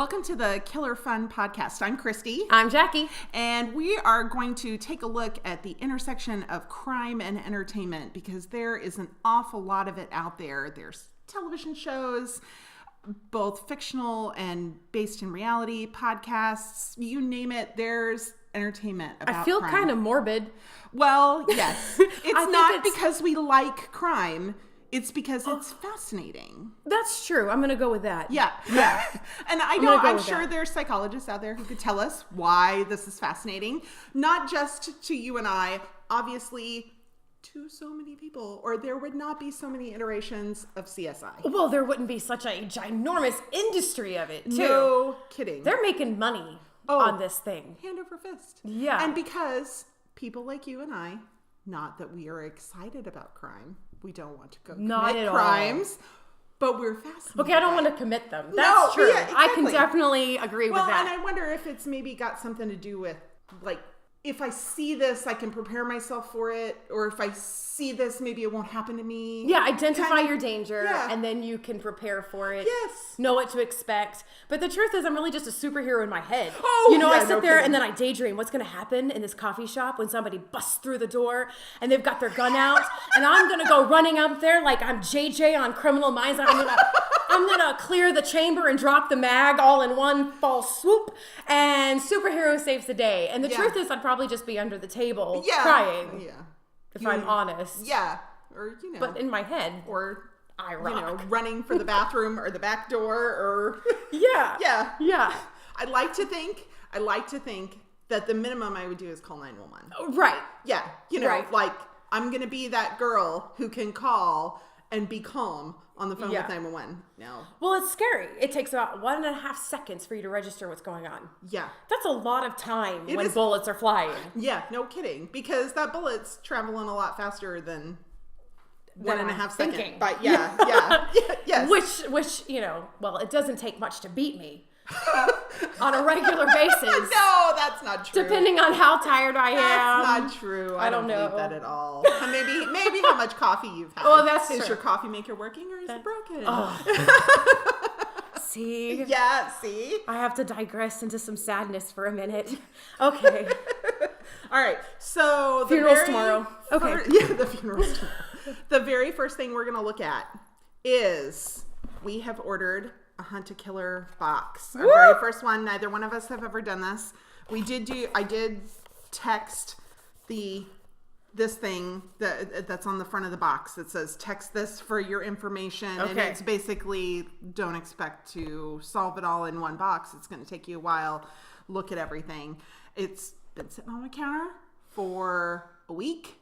Welcome to the Killer Fun Podcast. I'm Christy. I'm Jackie. And we are going to take a look at the intersection of crime and entertainment because there is an awful lot of it out there. There's television shows, both fictional and based in reality, podcasts, you name it, there's entertainment about I feel crime. kind of morbid. Well, yes. It's not because we like crime. It's because it's fascinating. That's true. I'm going to go with that. Yeah. And I'm sure there's psychologists out there who could tell us why this is fascinating. Not just to you and I, obviously to so many people, or there would not be so many iterations of CSI. Well, there wouldn't be such a ginormous industry of it, too. No kidding. They're making money on this thing. Hand over fist. Yeah. And because people like you and I, not that we are excited about crime, we don't want to go commit crimes, but we're fascinated. Okay, I don't want to commit them. That's true. Yeah, exactly. I can definitely agree with that. Well, and I wonder if it's maybe got something to do with, like, if I see this, I can prepare myself for it, or if I see this, maybe it won't happen to me. Yeah, identify your danger, and then you can prepare for it. Yes. Know what to expect. But the truth is, I'm really just a superhero in my head. I sit there and then I daydream what's going to happen in this coffee shop when somebody busts through the door and they've got their gun out, and I'm going to go running up there like I'm JJ on Criminal Minds. I'm gonna clear the chamber and drop the mag all in one false swoop, and superhero saves the day. And the truth is, I'd probably just be under the table crying. Yeah. If I'm honest. Yeah. Or, But in my head. Or, I rock. running for the bathroom or the back door or. Yeah. Yeah. I'd like to think that the minimum I would do is call 911. Right. Yeah. Like, I'm going to be that girl who can call and be calm on the phone with 911. No. Well, it's scary. It takes about 1.5 seconds for you to register what's going on. Yeah. That's a lot of time when bullets are flying. Yeah, no kidding. Because that bullet's traveling a lot faster than 1.5 seconds. But yes. Which, it doesn't take much to beat me. On a regular basis. No, that's not true. Depending on how tired I am. That's not true. I don't know that at all. Maybe how much coffee you've had. Oh, that's true. Is your coffee maker working or is it broken? See? Yeah, see? I have to digress into some sadness for a minute. Okay. All right. So funeral's tomorrow. Okay. The funeral's tomorrow. The very first thing we're going to look at is we have ordered a Hunt a Killer box. Our very first one. Neither one of us have ever done this. I did text this thing that's on the front of the box that says text this for your information. Okay. And it's basically don't expect to solve it all in one box. It's going to take you a while. Look at everything. It's been sitting on my counter for a week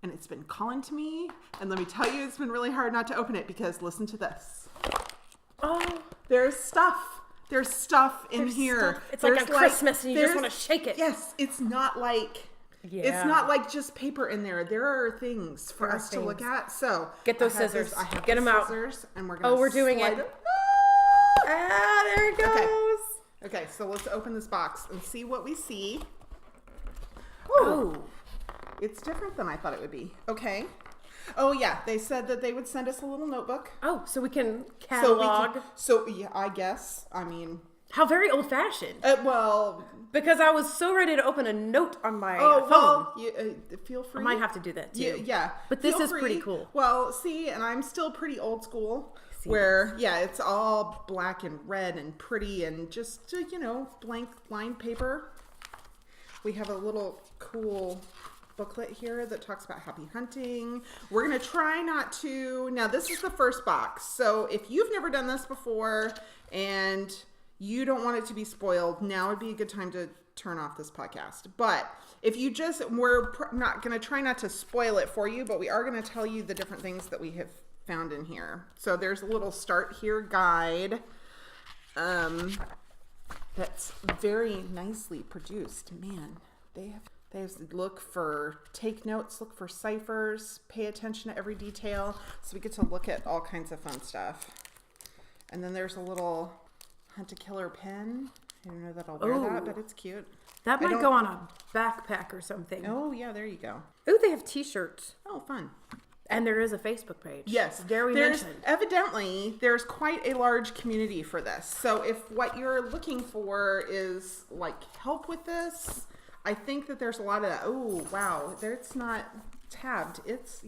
and it's been calling to me. And let me tell you, it's been really hard not to open it because listen to this. Oh, there's stuff. There's stuff in here. Stuff. It's like a Christmas and you just want to shake it. Yes, it's not like it's not like just paper in there. There are things for us to look at. So get those scissors. I have get them out. Scissors, and we're gonna. We're doing it. There it goes. Okay, so let's open this box and see what we see. Oh, it's different than I thought it would be. Okay. Oh, yeah. They said that they would send us a little notebook. Oh, so we can catalog. I guess. I mean. How very old-fashioned. Because I was so ready to open a note on my phone. Well, feel free. I might have to do that, too. Yeah. But this is pretty cool. Well, see, and I'm still pretty old school. Where, it's all black and red and pretty and just, blank lined paper. We have a little cool booklet here that talks about happy hunting. We're going to try not to. Now, this is the first box. So if you've never done this before and you don't want it to be spoiled, now would be a good time to turn off this podcast. But if you we're not going to try not to spoil it for you, but we are going to tell you the different things that we have found in here. So there's a little start here guide. That's very nicely produced. Man, they take notes, look for ciphers, pay attention to every detail. So we get to look at all kinds of fun stuff. And then there's a little Hunt a Killer pen. I don't know that I'll wear that, but it's cute. That might go on a backpack or something. Oh, yeah, there you go. Oh, they have t-shirts. Oh, fun. And there is a Facebook page. Yes. Very there's mentioned. Evidently, there's quite a large community for this. So if what you're looking for is like help with this, I think that there's a lot of that. Oh, wow. It's not tabbed.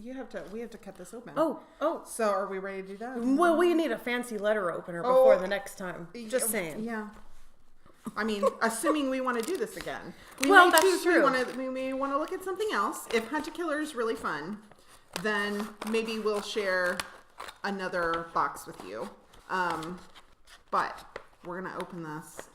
We have to cut this open. Oh. So are we ready to do that? Well, we need a fancy letter opener before the next time. Just saying. Yeah. I mean, assuming we want to do this again. That's true. We may want to look at something else. If Hunt a Killer is really fun, then maybe we'll share another box with you. But we're going to open this.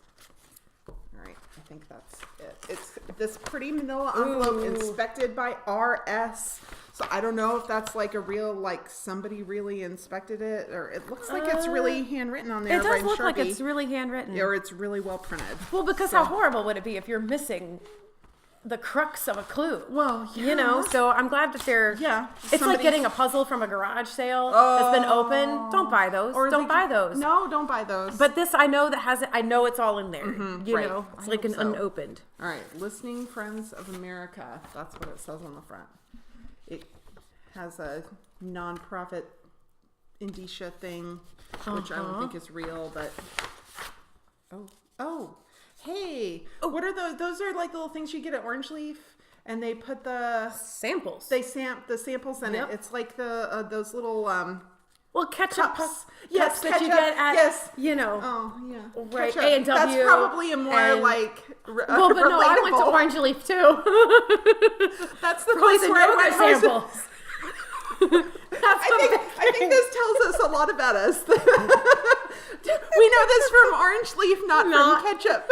All right. I think that's it. It's this pretty manila envelope inspected by RS. So I don't know if that's like a real, like somebody really inspected it, or it looks like it's really handwritten on there. It does by look Sharpie, like it's really handwritten. or it's really well printed. Well, because how horrible would it be if you're missing the crux of a clue? Well, yeah. You know, so I'm glad that they're... Yeah. It's like getting a puzzle from a garage sale that's been open. Don't buy those. Don't buy those. No, don't buy those. But this, I know that has it. I know it's all in there. You right. know, it's I like hope an so. unopened. All right. Listening Friends of America. That's what it says on the front. It has a nonprofit indicia thing, which I don't think is real, but... Oh. Hey. What are those? Those are like little things you get at Orange Leaf, and they put the... Samples. the samples in it. It's like the those little well, ketchup cups. Cups that you get at, you know. Oh yeah, Right, Ketchup. A&W. That's probably a more like Well, but no, I went to Orange Leaf too. That's the place where I went samples. I think this tells us a lot about us. We know this from Orange Leaf, not from ketchup.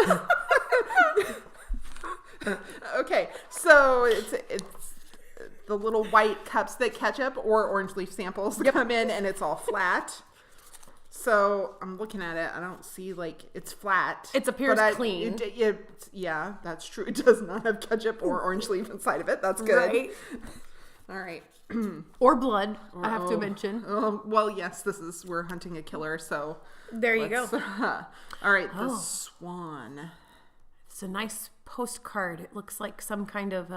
Okay, so it's the little white cups that ketchup or Orange Leaf samples come in, and it's all flat. So I'm looking at it. I don't see like it's flat. It appears clean. Yeah, that's true. It does not have ketchup or Orange Leaf inside of it. That's good. Right. All right. Or blood, I have to mention. Well, yes, we're hunting a killer, so there you go. All right, the swan. It's a nice postcard. It looks like some kind of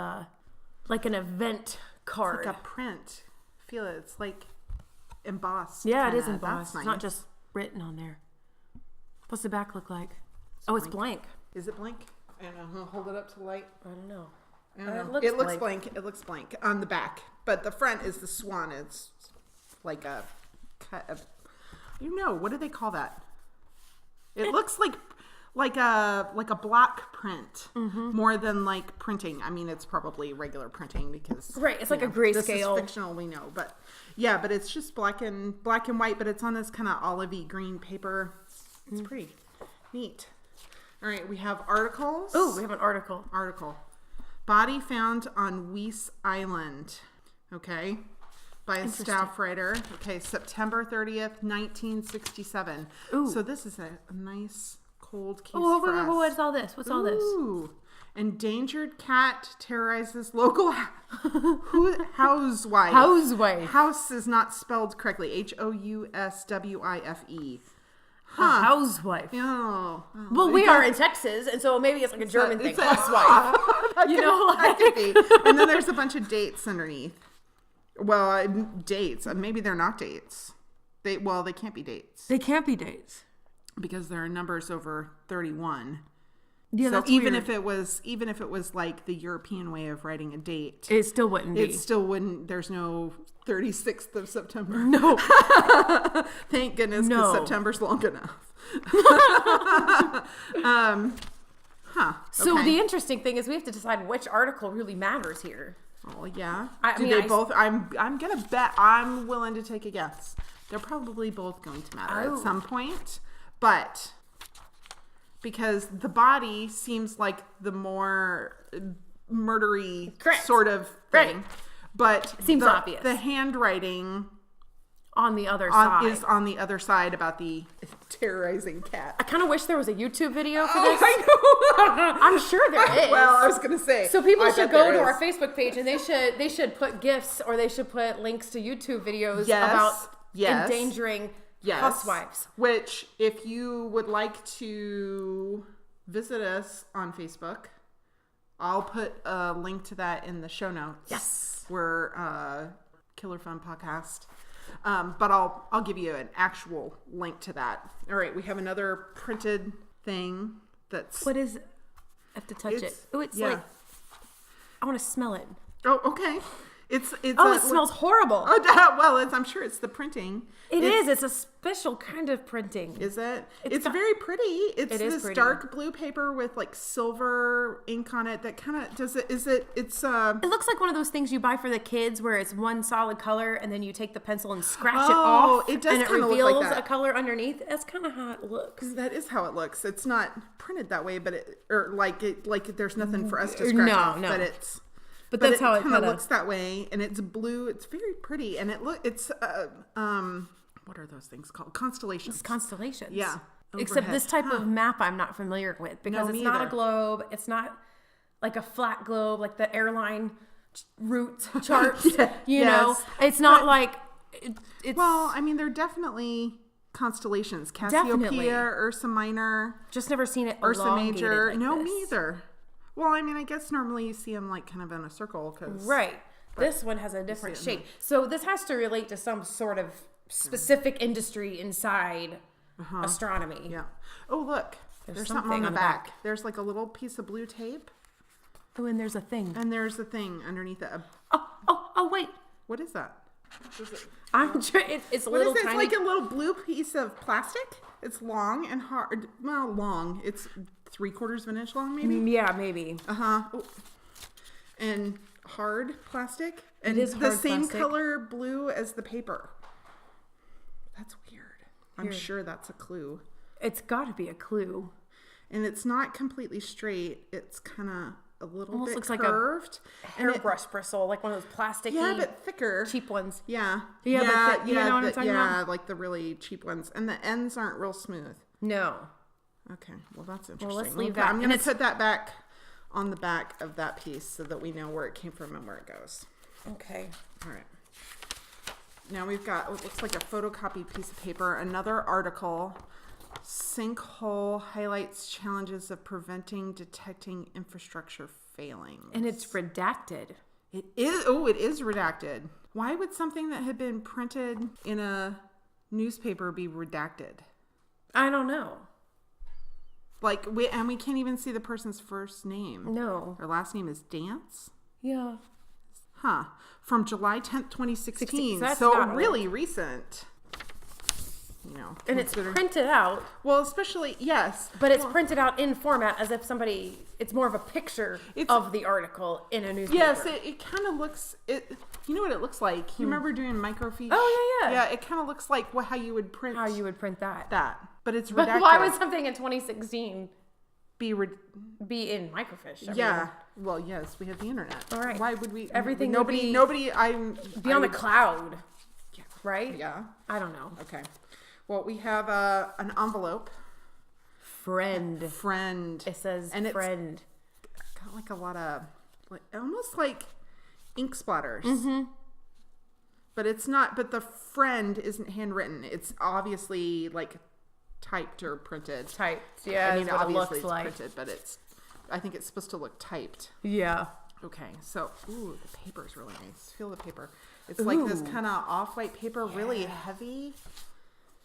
like an event card. It's like a print. Feel it. It's like embossed. Yeah, kinda. it is embossed. That's nice. It's not just written on there. What's the back look like? It's blank. Is it blank? I don't know. Hold it up to the light. I don't know. It looks blank. It looks blank on the back, but the front is the swan. It's like a cut of, what do they call that? It looks like a block print more than like printing. I mean, it's probably regular printing because it's like a grayscale. This is fictional, we know, but yeah, but it's just black and white, but it's on this kind of olivey green paper. It's pretty neat. All right, we have articles. Oh, we have an article. Body found on Weiss Island. Okay. By a staff writer. Okay. September 30th, 1967. Ooh. So this is a nice cold case Oh, for us. what's all this? What's all this? Ooh. Endangered cat terrorizes local housewife. House is not spelled correctly. Houswife. Huh. Housewife. Oh. Well, we are in Texas, and so maybe it's like a German thing. Housewife. That could be. And then there's a bunch of dates underneath. Well, dates. Maybe they're not dates. They can't be dates. They can't be dates because there are numbers over 31. Yeah, so that's even weird. if it was like the European way of writing a date, it still wouldn't be. It still wouldn't. There's no 36th of September. No. Thank goodness, because September's long enough. So the interesting thing is we have to decide which article really matters here. Oh yeah. Do they both? I'm gonna bet. I'm willing to take a guess. They're probably both going to matter at some point, but because the body seems like the more murdery sort of thing, but seems obvious. The handwriting on the other side is on the other side about the terrorizing cat. I kind of wish there was a YouTube video for this. I know. I'm sure there is. Well, I was gonna say. So people should go to our Facebook page and they should put GIFs or they should put links to YouTube videos about endangering housewives. Which, if you would like to visit us on Facebook, I'll put a link to that in the show notes. Yes. Where Killer Fun podcast. But I'll give you an actual link to that. All right, we have another printed thing that's... What is... I have to touch it. Oh, it's like... I want to smell it. Oh, okay. It smells horrible. Oh, well, I'm sure it's the printing. It's a special kind of printing. Is it? It's very pretty. It's this pretty. dark blue paper with like silver ink on it that kind of does it. It looks like one of those things you buy for the kids where it's one solid color and then you take the pencil and scratch it off. It does and it kind of reveals look like that. a color underneath. That's kind of how it looks. That is how it looks. It's not printed that way, but there's nothing for us to scratch off. No. But that's how it kind of looks that way, and it's blue. It's very pretty, and it's what are those things called? Constellations. It's constellations. Yeah. Except Overhead. this type of map I'm not familiar with because it's not a globe. It's not like a flat globe like the airline route charts. You know, it's not like it's. Well, I mean, they're definitely constellations. Cassiopeia, Ursa Minor. Just never seen it. Ursa Major. Like No, this. me either. Well, I mean, I guess normally you see them like kind of in a circle. Right. This one has a different shape. So this has to relate to some sort of specific industry inside astronomy. Yeah. Oh, look. There's something on the back. There's like a little piece of blue tape. Oh, and there's a thing. And there's a thing underneath it. Oh, wait. What is that? It's a little tiny. It's like a little blue piece of plastic. It's long and hard. Well, long. It's 3/4 of an inch long, maybe? Yeah, maybe. Oh. And hard plastic. And it is the hard same plastic. color blue as the paper. That's weird. I'm sure that's a clue. It's got to be a clue. And it's not completely straight. It's kind of a little almost bit looks curved. Like a hairbrush bristle, like one of those plasticky. Yeah, but thicker. Cheap ones. Yeah. You know what I'm talking about? Like the really cheap ones. And the ends aren't real smooth. No. Okay, well that's interesting. Well, let's leave that. I'm going to put that back on the back of that piece so that we know where it came from and where it goes. Okay. All right. Now we've got what looks like a photocopied piece of paper. Another article. Sinkhole highlights challenges of preventing detecting infrastructure failings. And it's redacted. It is. Oh, it is redacted. Why would something that had been printed in a newspaper be redacted? I don't know. Like, we can't even see the person's first name. No. Their last name is Dance? Yeah. Huh. From July 10th, 2016. That's so not really old. Recent. You know. And it's printed out. Well, especially, yes. But it's printed out in format as if it's more of a picture of the article in a newspaper. Yes, it kind of looks, you know what it looks like? You remember doing microfiche? Oh, yeah. Yeah, it kind of looks like how you would print. How you would print that. But it's redacted. But why would something in 2016 be in microfiche? Yeah. Well, yes, we have the internet. All right. Why would we? Everything nobody. be on the cloud. Yeah. Right? Yeah. I don't know. Okay. Well, we have an envelope. Friend. It says friend. It's got like a lot of, almost like ink splatters. Mm-hmm. But it's not. But the friend isn't handwritten. It's obviously like typed or printed. Typed. Yeah. I mean, what obviously it looks like. printed, but I think it's supposed to look typed. Yeah. Okay, so, ooh, the paper is really nice. Feel the paper. It's like this kind of off-white paper, really heavy.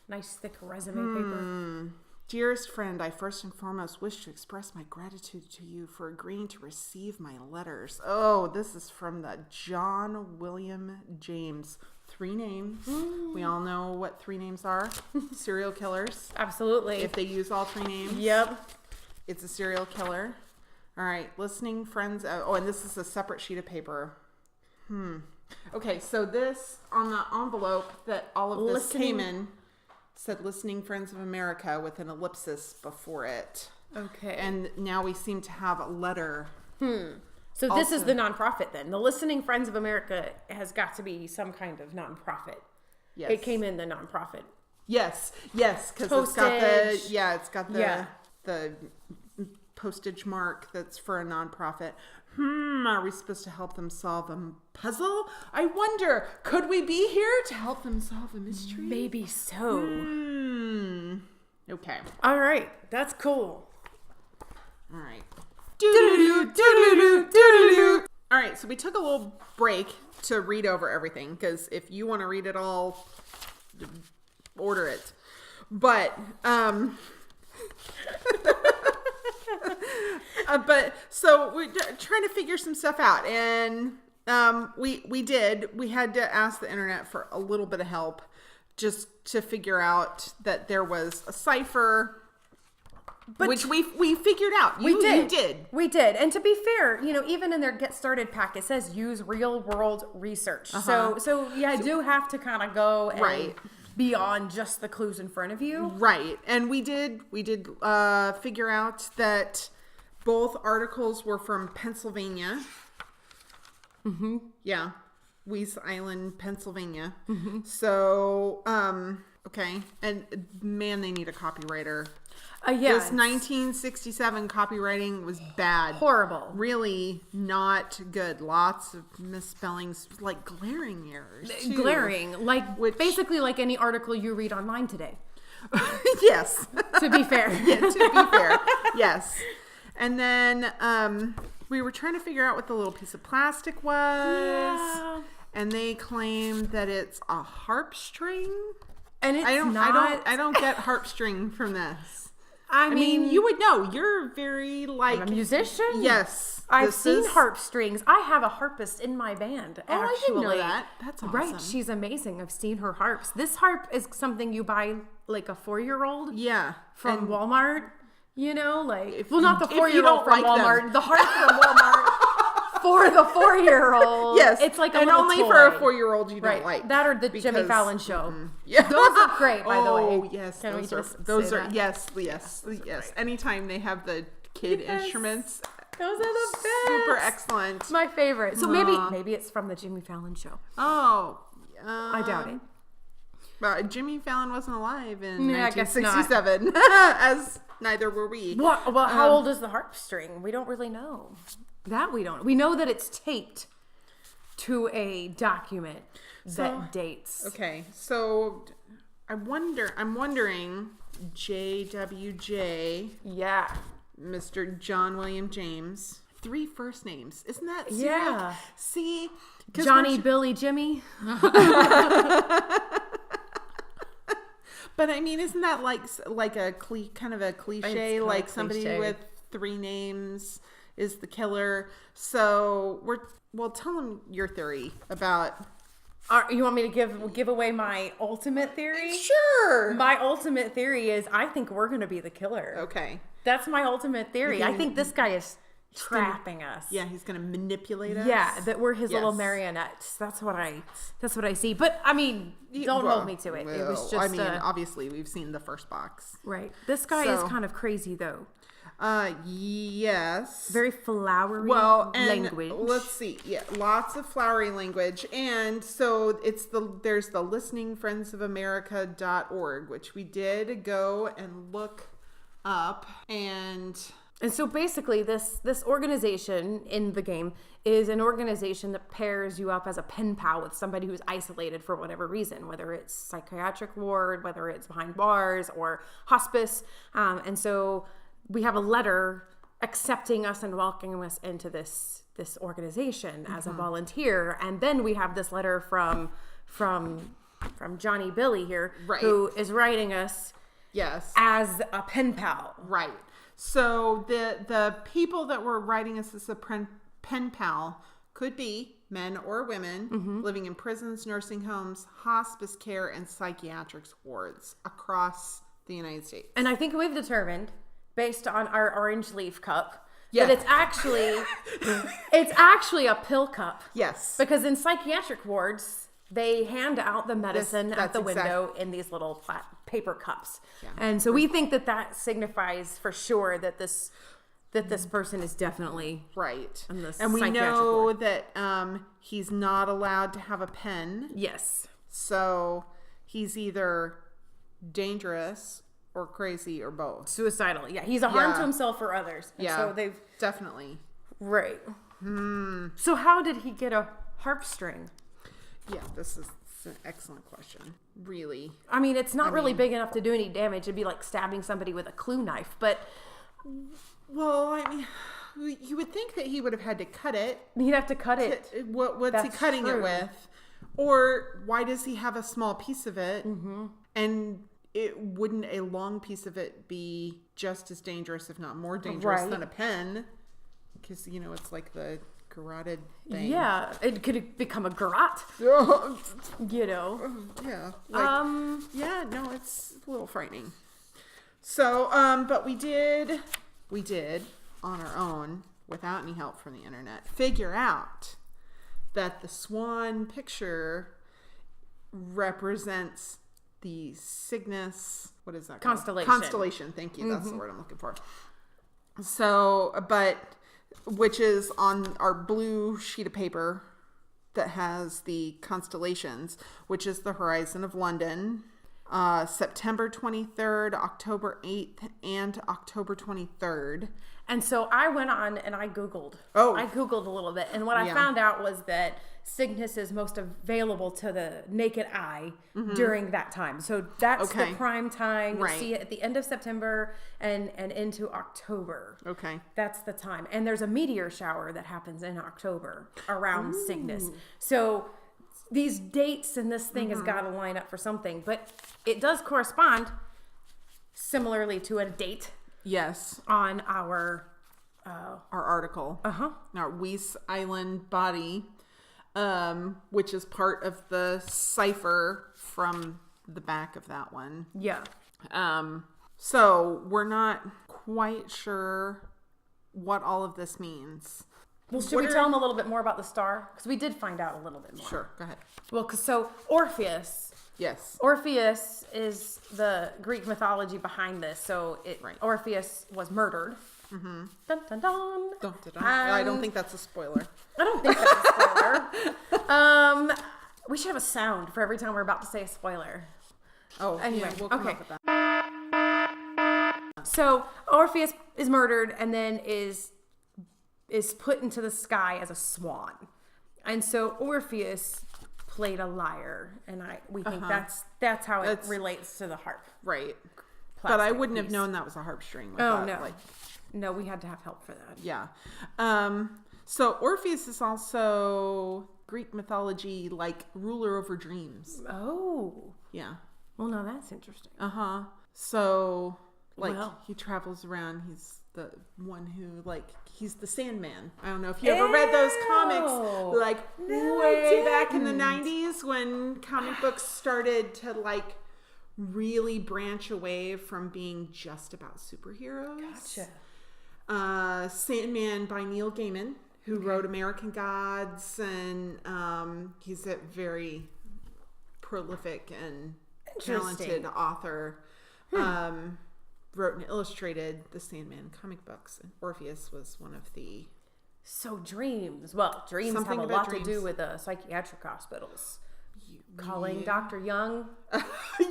Nice thick resume paper. Dearest friend, I first and foremost wish to express my gratitude to you for agreeing to receive my letters. Oh, this is from the John William James. 3 names. We all know what 3 names are. Serial killers. Absolutely. If they use all 3 names. Yep. It's a serial killer. All right, listening friends. Oh, and this is a separate sheet of paper. Okay, so this on the envelope that all of this came in said "Listening Friends of America" with an ellipsis before it. Okay. And now we seem to have a letter. So this is the nonprofit then. The Listening Friends of America has got to be some kind of nonprofit. Yes. It came in the nonprofit. Yes, because it's got the postage mark that's for a nonprofit. Are we supposed to help them solve a puzzle? I wonder, could we be here to help them solve a mystery? Maybe so. Okay. All right. That's cool. All right. All right, so we took a little break to read over everything, because if you want to read it all, order it. But but so we're trying to figure some stuff out, and we had to ask the internet for a little bit of help just to figure out that there was a cipher. But which we figured out. You did. We did. And to be fair, even in their get started pack, it says use real world research. So I do have to kind of go and beyond just the clues in front of you. Right. And we did figure out that both articles were from Pennsylvania. Mm-hmm. Yeah. Weiss Island, Pennsylvania. Mm-hmm. So, okay. And man, they need a copywriter. This 1967 copywriting was bad. Horrible. Really not good. Lots of misspellings, like glaring errors. Too. Glaring. Basically like any article you read online today. Yes. To be fair. Yeah, to be fair. Yes. And then we were trying to figure out what the little piece of plastic was. Yeah. And they claimed that it's a harp string. And it's not. I don't get harp string from this. I mean, you would know. You're very I'm a musician. Yes, I've seen harp strings. I have a harpist in my band. Oh, actually. I didn't know that. That's awesome. Right, she's amazing. I've seen her harps. This harp is something you buy like a 4-year-old. Yeah, from Walmart. Not the 4-year-old from Walmart. The harp from Walmart. For the 4-year-old. Yes. It's like and only toy. for a 4-year-old you don't like. That or the Jimmy Fallon show. Mm-hmm. Yeah. Those are great, by the way. Oh, yes. Can those are yes. Anytime they have the kid instruments. Those are the best. Super excellent. My favorite. So maybe it's from the Jimmy Fallon show. Oh. I doubt it. But Jimmy Fallon wasn't alive in I guess not. 1967. As neither were we. Well, how old is the harp string? We don't really know. That we don't. We know that it's taped to a document that dates. Okay, so I'm wondering, JWJ. Yeah. Mr. John William James. 3 first names. Isn't that serial? Yeah. See? Johnny, Billy, Jimmy. But I mean, isn't that like a kind of a cliche? Like somebody with 3 names is the killer. So tell them your theory about. You want me to give away my ultimate theory? Sure. My ultimate theory is I think we're going to be the killer. Okay. That's my ultimate theory. I think this guy is trapping us. Yeah, he's going to manipulate us. Yeah, that we're his little marionettes. That's what I see. But I mean, don't hold me to it. It was just. I mean, obviously we've seen the first box. Right. This guy is kind of crazy though. Yes. Very flowery language. Let's see. Yeah, lots of flowery language. And so there's the listeningfriendsofamerica.org, which we did go and look up. And so basically this organization in the game is an organization that pairs you up as a pen pal with somebody who's isolated for whatever reason, whether it's psychiatric ward, whether it's behind bars or hospice. And so we have a letter accepting us and welcoming us into this organization as a volunteer, and then we have this letter from Johnny Billy here, who is writing us as a pen pal. Right. So the people that were writing us as a pen pal could be men or women living in prisons, nursing homes, hospice care, and psychiatric wards across the United States. And I think we've determined, based on our orange leaf cup, that it's actually a pill cup. Yes. Because in psychiatric wards, they hand out the medicine at the window in these little flat paper cups. Yeah. And so we think that signifies for sure that this person is definitely right. And we know ward. That he's not allowed to have a pen. Yes. So he's either dangerous or crazy or both. Suicidal. Yeah. He's a harm to himself or others. And so they've definitely. Right. So how did he get a harp string? Yeah, this is an excellent question. Really. I mean, it's not really big enough to do any damage. It'd be like stabbing somebody with a clue knife, but well, I mean, you would think that he would have had to cut it. He'd have to cut it. What's he cutting it with? Or why does he have a small piece of it? Mm-hmm. And wouldn't a long piece of it be just as dangerous, if not more dangerous, than a pen? Because, it's like the garroted thing. Yeah, it could become a garrote. Yeah. No, it's a little frightening. So, but we did on our own, without any help from the internet, figure out that the swan picture represents the Cygnus, what is that called? Constellation, thank you. That's the word I'm looking for. So, which is on our blue sheet of paper that has the constellations, which is the horizon of London, September 23rd, October 8th, and October 23rd. And so I went on and I Googled. I Googled a little bit. And what I found out was that Cygnus is most available to the naked eye during that time. So that's the prime time. You see it at the end of September and into October. Okay. That's the time. And there's a meteor shower that happens in October around Cygnus. So these dates and this thing has got to line up for something. But it does correspond similarly to a date. Yes. On our article. Our Weiss Island body, which is part of the cipher from the back of that one. Yeah. So we're not quite sure what all of this means. Well, should we tell them a little bit more about the star? Because we did find out a little bit more. Sure, go ahead. Well, so Orpheus. Yes. Orpheus is the Greek mythology behind this. So Orpheus was murdered. Mm-hmm. Dun, dun, dun. Dun, dun, dun. I don't think that's a spoiler. I don't think that's a spoiler. We should have a sound for every time we're about to say a spoiler. Oh, anyway, we'll come up with that. So Orpheus is murdered and then is put into the sky as a swan. And so Orpheus played a lyre, and we think that's how it relates to the harp. Right. But I wouldn't have known that was a harp string. No, we had to have help for that. Yeah. So Orpheus is also Greek mythology, like ruler over dreams. Oh. Yeah. Well, now that's interesting. So, he travels around. He's the one who, he's the Sandman. I don't know if you ever read those comics, way back in the 90s when comic books started to, really branch away from being just about superheroes. Gotcha. Sandman by Neil Gaiman, who wrote American Gods, and he's a very prolific and talented author. Wrote and illustrated the Sandman comic books, and Orpheus was one of the... So dreams. Well, dreams have a lot to do with psychiatric hospitals. Calling Dr. Jung.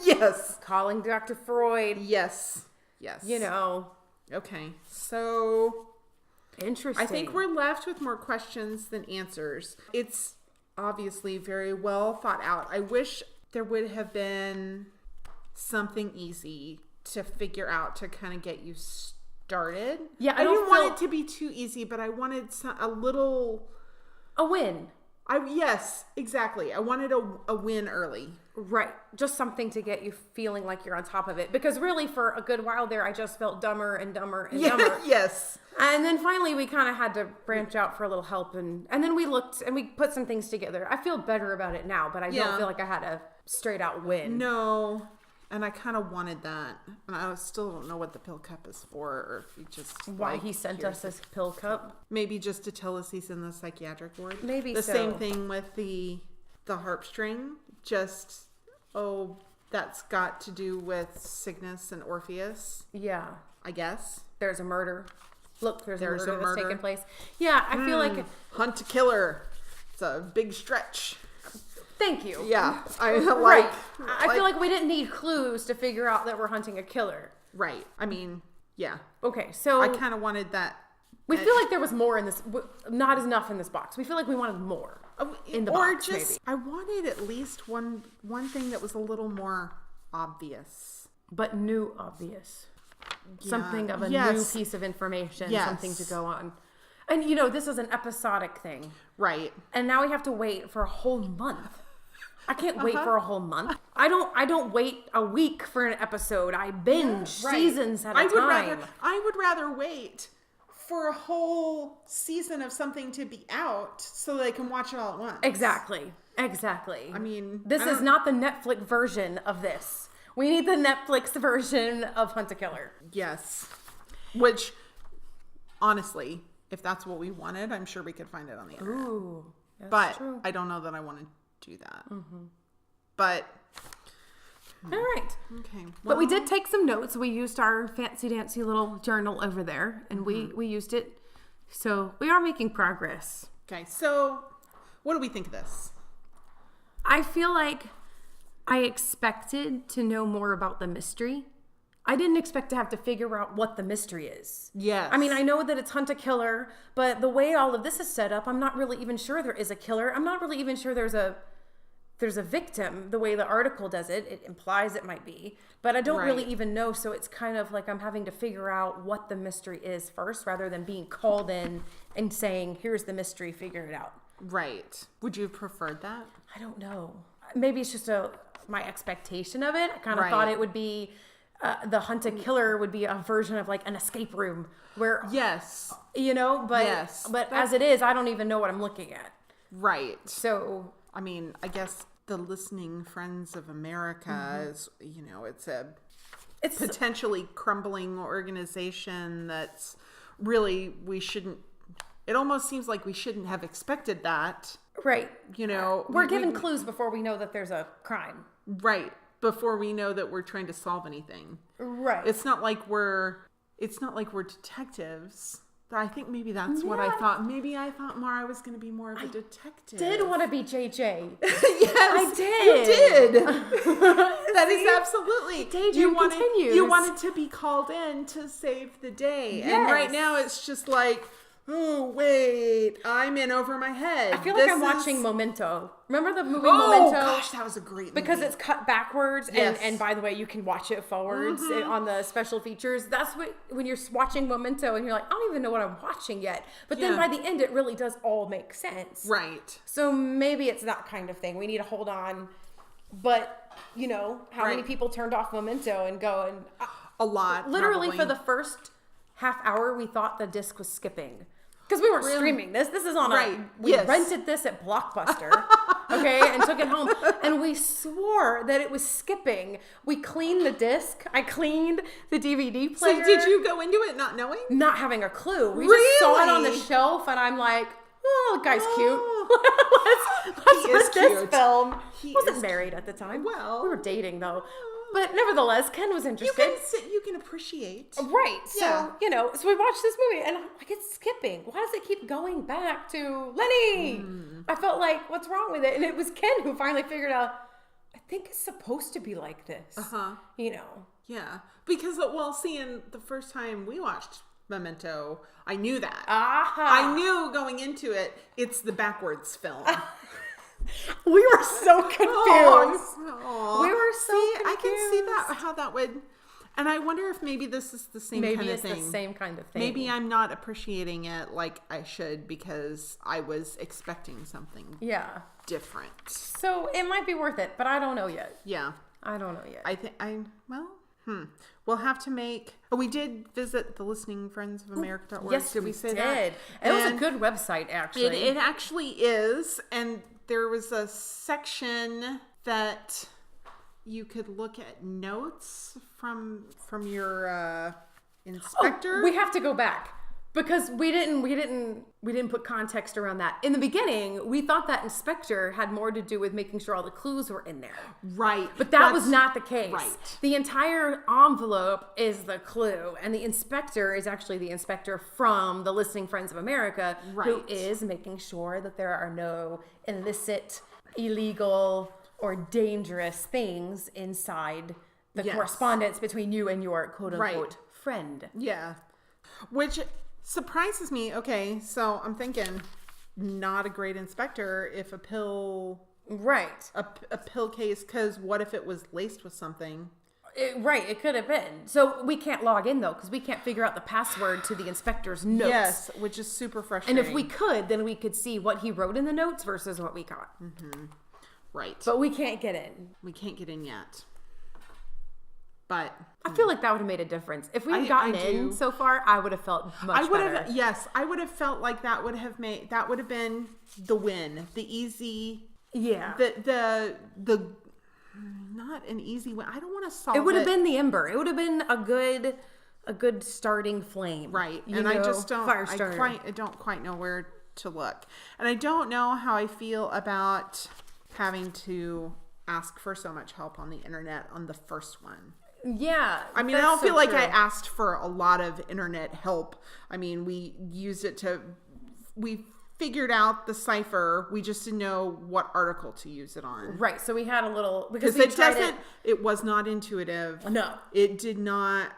Yes. Calling Dr. Freud. Yes. Okay. So... Interesting. I think we're left with more questions than answers. It's obviously very well thought out. I wish there would have been something easy to figure out to kind of get you started. Yeah, I didn't want it to be too easy, but I wanted a win. Yes, exactly. I wanted a win early. Right. Just something to get you feeling like you're on top of it. Because really, for a good while there, I just felt dumber and dumber and dumber. Yes. And then finally, we kind of had to branch out for a little help. And then we looked and we put some things together. I feel better about it now, but I don't feel like I had a straight out win. No. And I kind of wanted that. And I still don't know what the pill cup is for, or if he just... Why he sent us this pill cup? Maybe just to tell us he's in the psychiatric ward. Maybe the same thing with the harp string. Just, that's got to do with Cygnus and Orpheus. Yeah. I guess. There's a murder. Look, there's a murder that's taking place. Yeah, I feel like... Hunt a killer. It's a big stretch. Thank you. Yeah. I feel like we didn't need clues to figure out that we're hunting a killer. Right. I mean, yeah. Okay, so... I kind of wanted that. We feel like there was more in this... Not enough in this box. We feel like we wanted more in the box, maybe. I wanted at least one thing that was a little more obvious. But new obvious. Yeah. Something of a new piece of information. Yes. Something to go on. And this is an episodic thing. Right. And now we have to wait for a whole month. I can't wait for a whole month. I don't wait a week for an episode. I binge seasons at a time. I would rather wait for a whole season of something to be out so that I can watch it all at once. Exactly. I mean, this is not the Netflix version of this. We need the Netflix version of Hunt a Killer. Yes. Which, honestly, if that's what we wanted, I'm sure we could find it on the internet. Ooh, that's true. I don't know that I want to do that. Mm-hmm. But all right. Okay. Well, but we did take some notes. We used our fancy dancy little journal over there, and we used it. So we are making progress. Okay. So what do we think of this? I feel like I expected to know more about the mystery. I didn't expect to have to figure out what the mystery is. Yes. I mean, I know that it's Hunt a Killer, but the way all of this is set up, I'm not really even sure there is a killer. I'm not really even sure there's a victim. The way the article does it, it implies it might be, but I don't really even know. So it's kind of like I'm having to figure out what the mystery is first, rather than being called in and saying, "Here's the mystery, figure it out." Right. Would you have preferred that? I don't know. Maybe it's just my expectation of it. I kind of thought it would be the Hunt a Killer would be a version of like an escape room where but as it is, I don't even know what I'm looking at. Right. So I mean, I guess the Listening Friends of America is, it's potentially crumbling organization that's really, it almost seems like we shouldn't have expected that. Right. We're given clues before we know that there's a crime. Right. Before we know that we're trying to solve anything. Right. It's not like we're detectives. I think maybe that's what I thought. Maybe I thought Mara was going to be more of a detective. Did want to be JJ. Yes, I did. You did. That is absolutely. Daydream continues. You wanted to be called in to save the day. Yes. And right now it's just like, oh, wait, I'm in over my head. I feel like I'm watching Memento. Remember the movie Memento? Oh, gosh, that was a great movie. Because it's cut backwards, and by the way, you can watch it forwards on the special features. That's when you're watching Memento, and you're like, I don't even know what I'm watching yet. But then by the end, it really does all make sense. Right. So maybe it's that kind of thing. We need to hold on. But, how many people turned off Memento and go and... a lot. Literally probably. for the first half hour, we thought the disc was skipping. Because we weren't streaming this. This is on we rented this at Blockbuster, okay, and took it home. And we swore that it was skipping. We cleaned the disc. I cleaned the DVD player. So did you go into it not knowing? Not having a clue. We just saw it on the shelf, and I'm like, oh, the guy's cute. Let's put this film. He wasn't married at the time. Well. We were dating, though. But nevertheless, Ken was interested. You can appreciate. Right. So, so we watched this movie and I'm like, it's skipping. Why does it keep going back to Lenny? I felt like, what's wrong with it? And it was Ken who finally figured out, I think it's supposed to be like this. Yeah. Because, seeing the first time we watched Memento, I knew that. I knew going into it, it's the backwards film. We were so confused. We were so confused. I can see how that would, and I wonder if maybe this is the same kind of thing. Maybe it's the same kind of thing. Maybe I'm not appreciating it like I should because I was expecting something different. So it might be worth it, but I don't know yet. Yeah. I don't know yet. I think we'll have to make. Oh, we did visit the listeningfriendsofamerica.org. Yes, did we say that? It was a good website, actually. It actually is, and there was a section that you could look at notes from your inspector. Oh, we have to go back because we didn't put context around that. In the beginning, we thought that inspector had more to do with making sure all the clues were in there. Right. But that was not the case. Right. The entire envelope is the clue, and the inspector is actually the inspector from the Listening Friends of America, who is making sure that there are no illicit, illegal, or dangerous things inside the correspondence between you and your quote-unquote friend. Yeah. Which surprises me. Okay, so I'm thinking not a great inspector if a pill... Right. A pill case, because what if it was laced with something? Right, it could have been. So we can't log in though, because we can't figure out the password to the inspector's notes. Yes, which is super frustrating. And if we could, then we could see what he wrote in the notes versus what we got. Right. But we can't get in. We can't get in yet. But I feel like that would have made a difference. If we had gotten in so far, I would have felt much better. Yes, I would have felt like that would have been the win, the easy. Yeah. The not an easy win. I don't want to solve it. It would have been the ember. It would have been a good starting flame. Right. And I just don't fire starter. I don't quite know where to look. And I don't know how I feel about having to ask for so much help on the internet on the first one. Yeah. I mean, I don't feel like I asked for a lot of internet help. I mean, we figured out the cipher. We just didn't know what article to use it on. Right. So we had a little, because it was not intuitive. No. It did not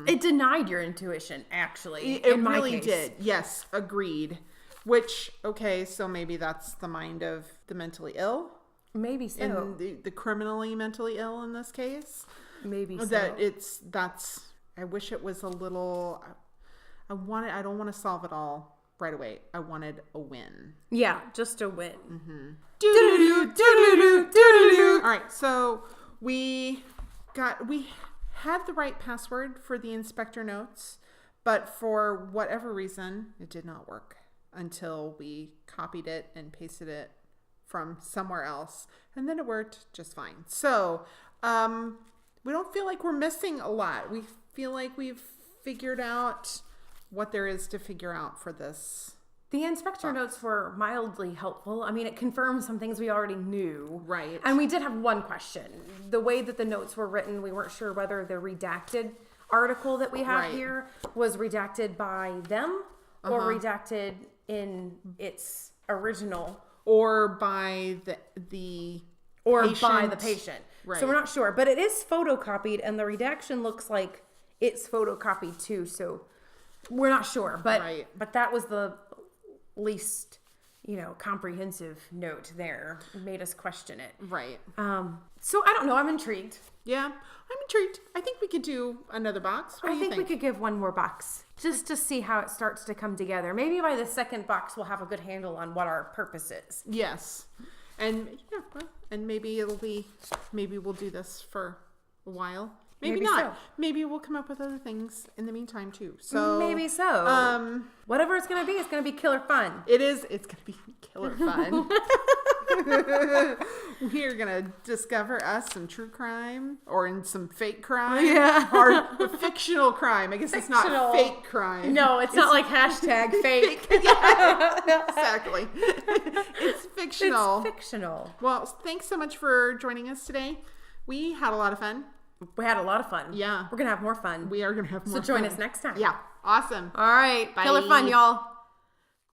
it denied your intuition, actually. It really did. Yes. Agreed. Which, okay, so maybe that's the mind of the mentally ill. Maybe so. And the criminally mentally ill in this case. Maybe so. I wish it was a little, I don't want to solve it all right away. I wanted a win. Yeah, just a win. All right, so we had the right password for the inspector notes, but for whatever reason, it did not work until we copied it and pasted it from somewhere else, and then it worked just fine. So we don't feel like we're missing a lot. We feel like we've figured out what there is to figure out for this. The inspector notes were mildly helpful. I mean, it confirmed some things we already knew. Right. And we did have one question. The way that the notes were written, we weren't sure whether the redacted article that we have here was redacted by them or redacted in its original, or by the patient. Right. So we're not sure, but it is photocopied, and the redaction looks like it's photocopied too. So we're not sure, but that was the least, comprehensive note there. It made us question it. Right. So I don't know. I'm intrigued. Yeah, I'm intrigued. I think we could do another box. What do you think? We could give one more box just to see how it starts to come together. Maybe by the second box, we'll have a good handle on what our purpose is. Yes. And maybe we'll do this for a while. Maybe not. So. Maybe we'll come up with other things in the meantime too. So maybe so. Whatever it's gonna be killer fun. It is. It's gonna be killer fun. We are gonna discover us some true crime or some fake crime. Yeah. Or fictional crime. I guess it's not fake crime. No, it's not like hashtag fake. Yeah, exactly. It's fictional. It's fictional. Well, thanks so much for joining us today. We had a lot of fun. We had a lot of fun. Yeah. We're going to have more fun. We are going to have more fun. So join us next time. Yeah. Awesome. All right. Bye. Killer fun, y'all.